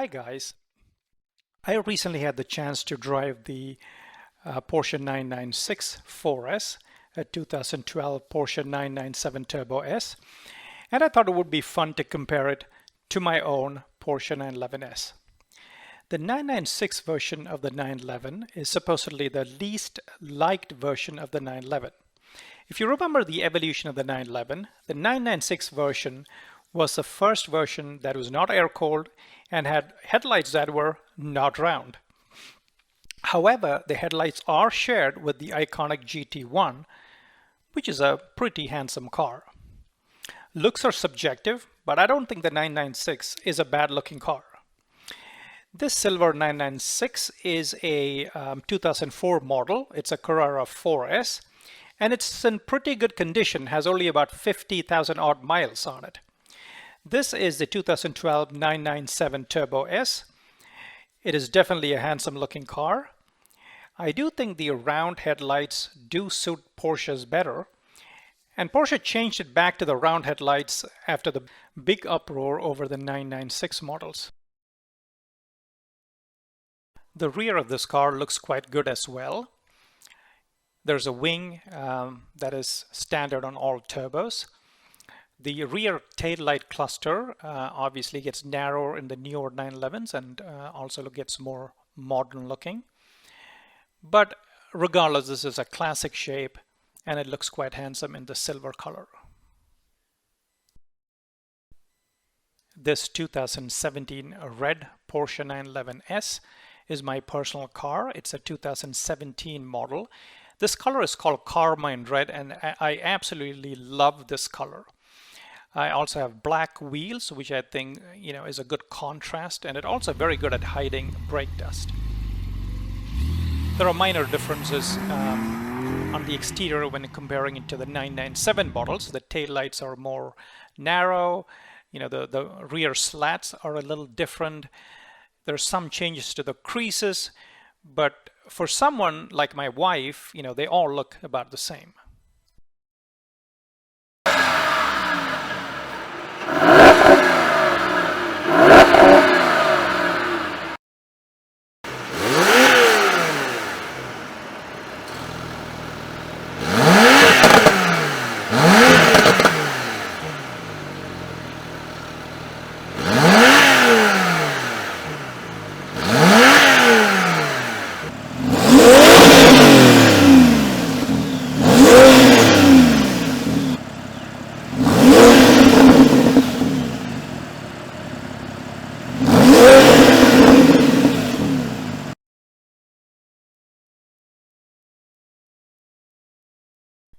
Hi guys, I recently had the chance to drive the Porsche 996 4S, a 2012 Porsche 997 Turbo S, and I thought it would be fun to compare it to my own Porsche 911S. The 996 version of the 911 is supposedly the least liked version of the 911. If you remember the evolution of the 911, the 996 version was the first version that was not air-cooled and had headlights that were not round. However, the headlights are shared with the iconic GT1, which is a pretty handsome car. Looks are subjective, but I don't think the 996 is a bad-looking car. This silver 996 is a 2004 model. It's a Carrera 4S, and it's in pretty good condition, has only about 50,000 odd miles on it. This is the 2012 997 Turbo S. It is definitely a handsome looking car. I do think the round headlights do suit Porsches better. And Porsche changed it back to the round headlights after the big uproar over the 996 models. The rear of this car looks quite good as well. There's a wing that is standard on all turbos. The rear taillight cluster obviously gets narrower in the newer 911s and also gets more modern looking. But regardless, this is a classic shape and it looks quite handsome in the silver color. This 2017 red Porsche 911S is my personal car. It's a 2017 model. This color is called Carmine Red and I absolutely love this color. I also have black wheels, which I think is a good contrast, and it's also very good at hiding brake dust. There are minor differences on the exterior when comparing it to the 997 models. The taillights are more narrow, the rear slats are a little different. There's some changes to the creases, but for someone like my wife, they all look about the same.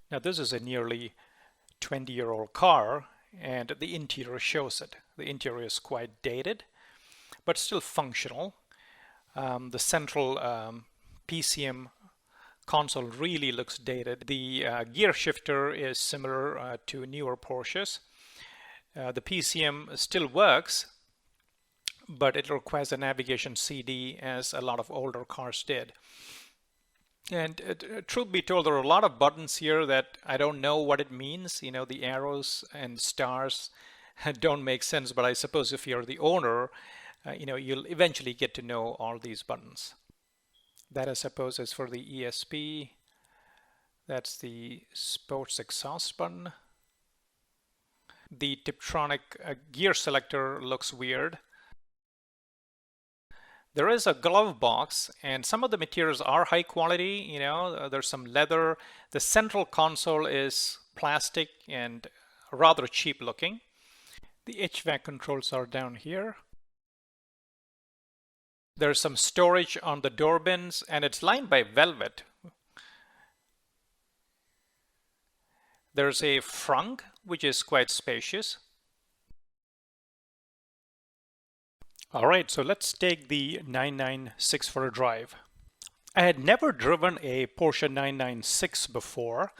Now this is a nearly 20-year-old car and the interior shows it. The interior is quite dated but still functional. The central PCM console really looks dated. The gear shifter is similar to newer Porsches. The PCM still works, but it requires a navigation CD as a lot of older cars did. And truth be told, there are a lot of buttons here that I don't know what it means. The arrows and stars don't make sense, but I suppose if you're the owner, you'll eventually get to know all these buttons. That I suppose is for the ESP. That's the sports exhaust button. The Tiptronic gear selector looks weird. There is a glove box and some of the materials are high quality, there's some leather. The central console is plastic and rather cheap looking. The HVAC controls are down here. There's some storage on the door bins and it's lined by velvet. There's a frunk which is quite spacious. All right, so let's take the 996 for a drive. I had never driven a Porsche 996 before,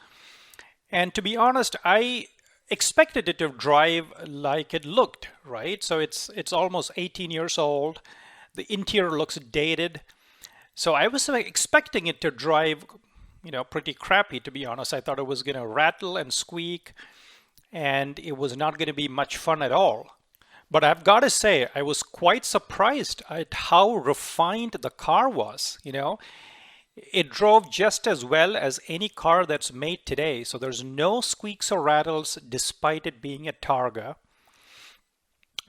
and to be honest, I expected it to drive like it looked, right? So it's almost 18 years old. The interior looks dated. So I was expecting it to drive, pretty crappy, to be honest. I thought it was going to rattle and squeak, and it was not going to be much fun at all. But I've got to say, I was quite surprised at how refined the car was. It drove just as well as any car that's made today. So there's no squeaks or rattles despite it being a Targa.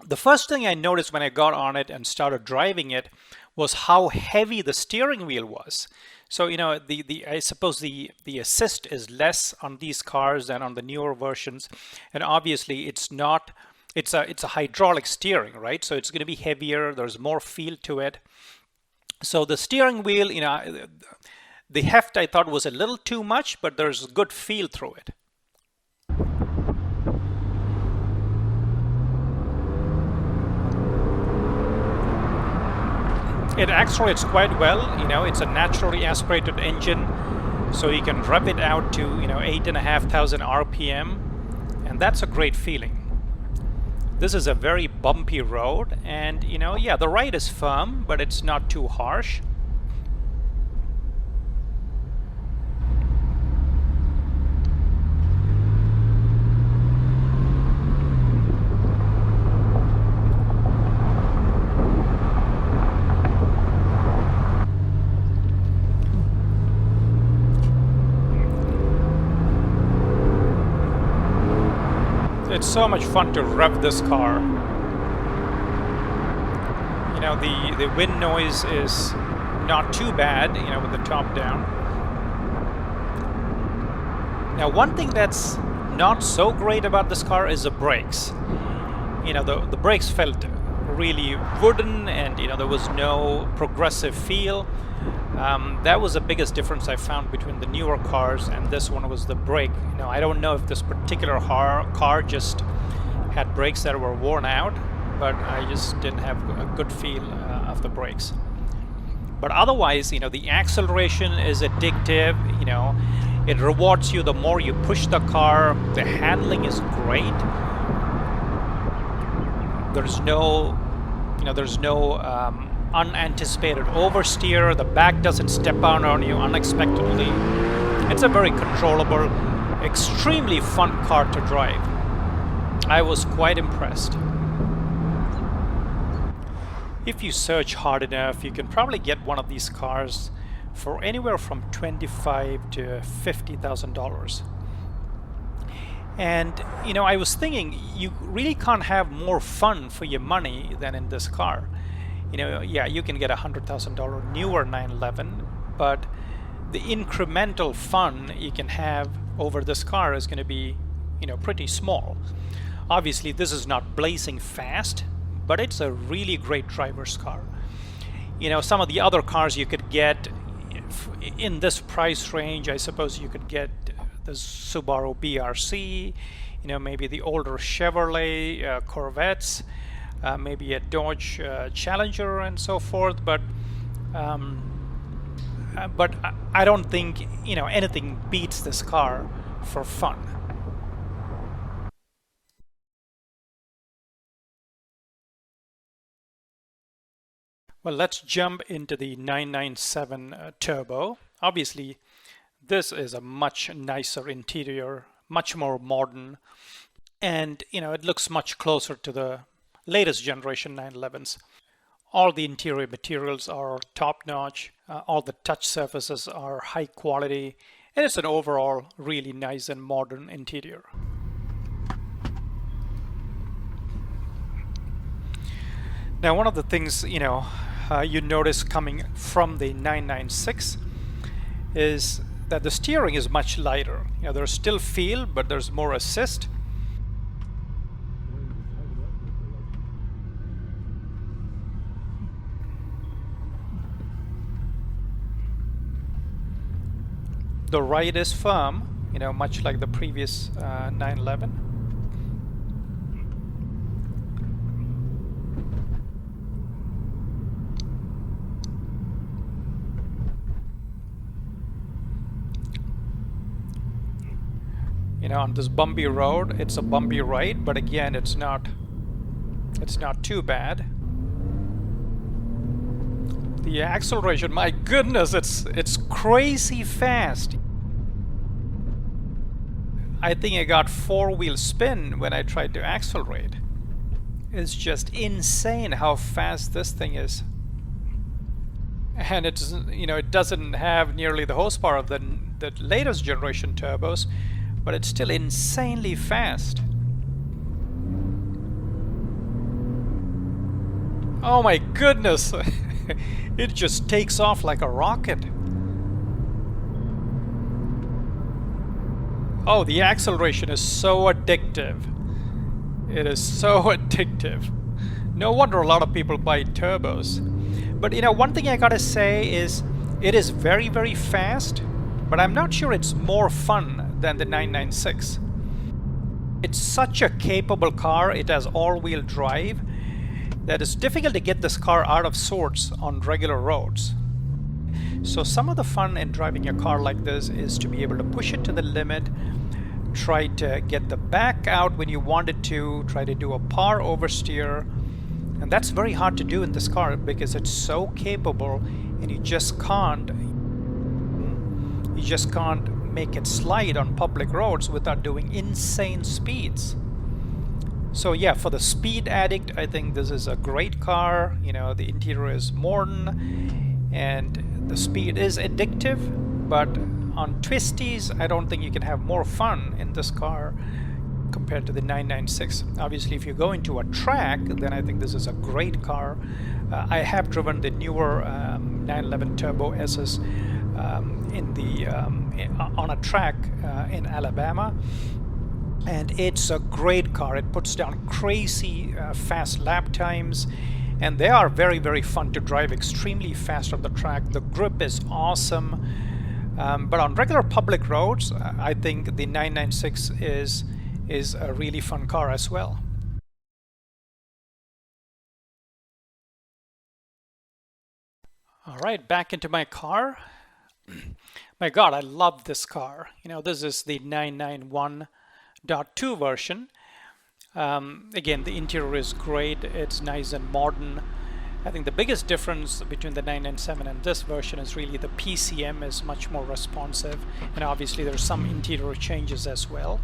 The first thing I noticed when I got on it and started driving it was how heavy the steering wheel was. So, I suppose the assist is less on these cars than on the newer versions. And obviously it's a hydraulic steering, right? So it's going to be heavier. There's more feel to it. So the steering wheel, the heft I thought was a little too much, but there's good feel through it. It accelerates quite well. It's a naturally aspirated engine, so you can rev it out to 8,500 RPM, and that's a great feeling. This is a very bumpy road, and yeah, the ride is firm, but it's not too harsh. It's so much fun to rev this car. The wind noise is not too bad, with the top down. Now, one thing that's not so great about this car is the brakes. The brakes felt really wooden, and there was no progressive feel. That was the biggest difference I found between the newer cars and this one was the brake. I don't know if this particular car just had brakes that were worn out, but I just didn't have a good feel of the brakes. But otherwise, the acceleration is addictive. It rewards you the more you push the car. The handling is great. There's no unanticipated oversteer. The back doesn't step out on you unexpectedly. It's a very controllable, extremely fun car to drive. I was quite impressed. If you search hard enough, you can probably get one of these cars for anywhere from $25,000 to $50,000. And I was thinking, you really can't have more fun for your money than in this car. Yeah, you can get a $100,000 newer 911, but the incremental fun you can have over this car is going to be, pretty small. Obviously, this is not blazing fast, but it's a really great driver's car. Some of the other cars you could get in this price range, I suppose you could get the Subaru BRZ, maybe the older Chevrolet Corvettes, maybe a Dodge Challenger and so forth, but I don't think anything beats this car for fun. Well, let's jump into the 997 Turbo. Obviously, this is a much nicer interior, much more modern, and it looks much closer to the latest generation 911s. All the interior materials are top-notch, all the touch surfaces are high quality, and it's an overall really nice and modern interior. Now, one of the things you notice coming from the 996 is that the steering is much lighter. There's still feel, but there's more assist. The ride is firm, much like the previous 911. On this bumpy road, it's a bumpy ride, but again, it's not too bad. The acceleration, my goodness, it's crazy fast. I think I got 4-wheel spin when I tried to accelerate. It's just insane how fast this thing is. And it's, it doesn't have nearly the horsepower of the latest generation turbos, but it's still insanely fast. Oh my goodness! It just takes off like a rocket. Oh, the acceleration is so addictive. It is so addictive. No wonder a lot of people buy turbos. But one thing I gotta say is it is very, very fast, but I'm not sure it's more fun than the 996. It's such a capable car. It has all-wheel drive that it's difficult to get this car out of sorts on regular roads. So some of the fun in driving a car like this is to be able to push it to the limit, try to get the back out when you want it to, try to do a power oversteer. And that's very hard to do in this car because it's so capable, and you just can't make it slide on public roads without doing insane speeds. So yeah, for the speed addict, I think this is a great car. The interior is modern and the speed is addictive, but on twisties, I don't think you can have more fun in this car compared to the 996. Obviously, if you go into a track, then I think this is a great car. I have driven the newer 911 Turbo S's on a track in Alabama, and it's a great car. It puts down crazy fast lap times, and they are very, very fun to drive, extremely fast on the track. The grip is awesome, but on regular public roads, I think the 996 is a really fun car as well. All right, back into my car. My God, I love this car. This is the 991.2 version. Again, the interior is great. It's nice and modern. I think the biggest difference between the 997 and this version is really the PCM is much more responsive, and obviously there's some interior changes as well.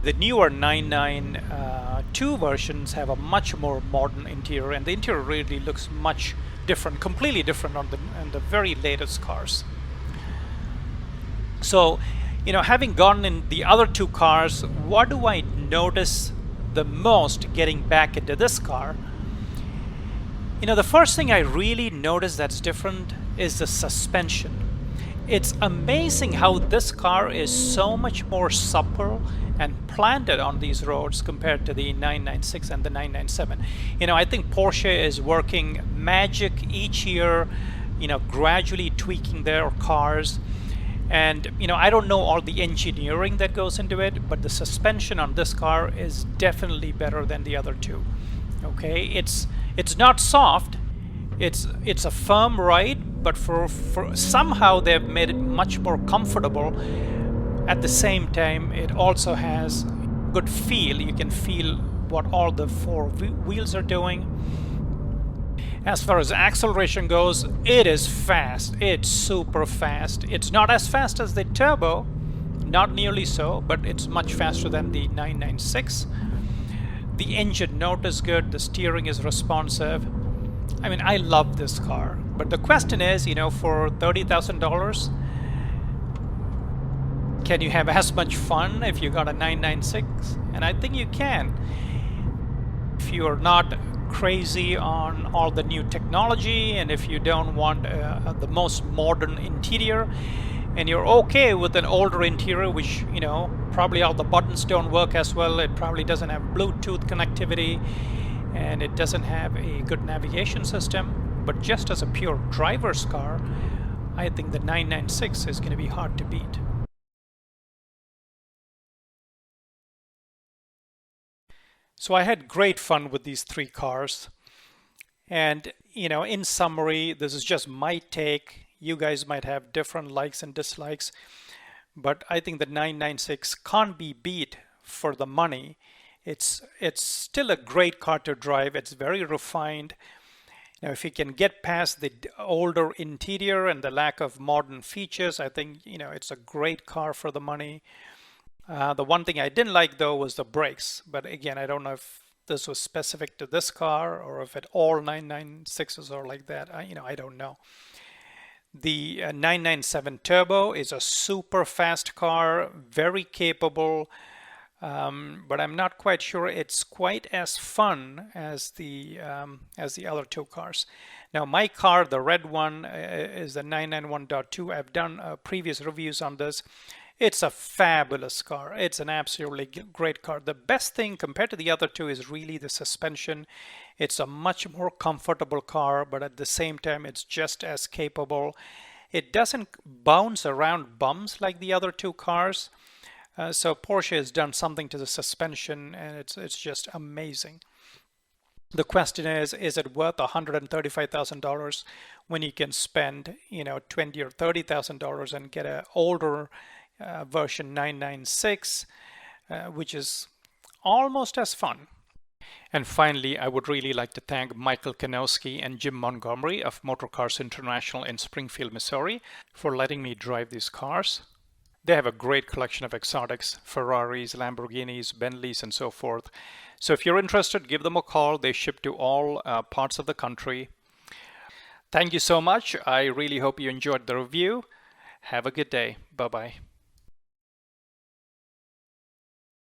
The newer 992 versions have a much more modern interior, and the interior really looks much different, completely different on the very latest cars. So, having gone in the other two cars, what do I notice the most getting back into this car? The first thing I really notice that's different is the suspension. It's amazing how this car is so much more supple and planted on these roads compared to the 996 and the 997. I think Porsche is working magic each year, gradually tweaking their cars. And I don't know all the engineering that goes into it, but the suspension on this car is definitely better than the other two. Okay, it's not soft, it's a firm ride, but for somehow they've made it much more comfortable. At the same time, it also has good feel. You can feel what all the four wheels are doing. As far as acceleration goes, it is fast. It's super fast. It's not as fast as the turbo, not nearly so, but it's much faster than the 996. The engine note is good. The steering is responsive. I mean, I love this car. But the question is, for $30,000, can you have as much fun if you got a 996? And I think you can. If you are not crazy on all the new technology, and if you don't want the most modern interior, and you're okay with an older interior, which probably all the buttons don't work as well, it probably doesn't have Bluetooth connectivity, and it doesn't have a good navigation system, but just as a pure driver's car, I think the 996 is going to be hard to beat. So I had great fun with these three cars, and in summary, this is just my take. You guys might have different likes and dislikes, but I think the 996 can't be beat for the money. It's still a great car to drive. It's very refined. Now, if you can get past the older interior and the lack of modern features, I think it's a great car for the money. The one thing I didn't like though was the brakes, but again, I don't know if this was specific to this car or if it all 996s are like that. I don't know. The 997 Turbo is a super fast car, very capable, but I'm not quite sure it's quite as fun as the other two cars. Now, my car, the red one, is the 991.2. I've done previous reviews on this. It's a fabulous car. It's an absolutely great car. The best thing compared to the other two is really the suspension. It's a much more comfortable car, but at the same time, it's just as capable. It doesn't bounce around bumps like the other two cars. So Porsche has done something to the suspension, and it's just amazing. The question is it worth $135,000 when you can spend, $20,000 or $30,000 and get an older version 996, which is almost as fun. And finally, I would really like to thank Michael Kanowsky and Jim Montgomery of Motor Cars International in Springfield, Missouri, for letting me drive these cars. They have a great collection of exotics, Ferraris, Lamborghinis, Bentleys, and so forth. So if you're interested, give them a call. They ship to all parts of the country. Thank you so much. I really hope you enjoyed the review. Have a good day. Bye-bye.